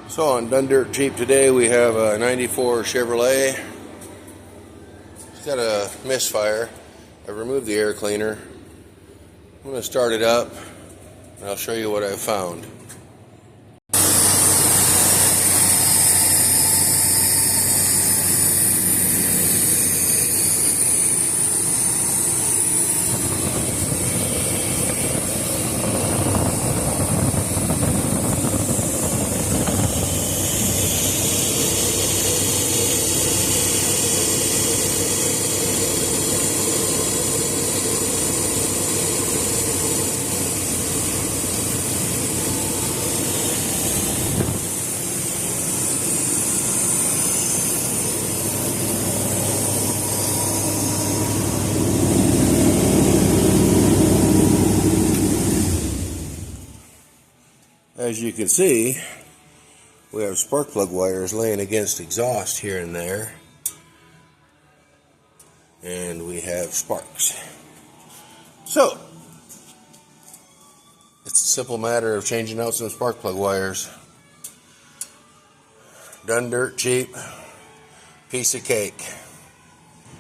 So on Done Dirt Cheap today we have a 94 Chevrolet. It's got a misfire. I removed the air cleaner. I'm going to start it up and I'll show you what I found. As you can see, we have spark plug wires laying against exhaust here and there, and we have sparks. So, it's a simple matter of changing out some spark plug wires. Done dirt cheap, piece of cake.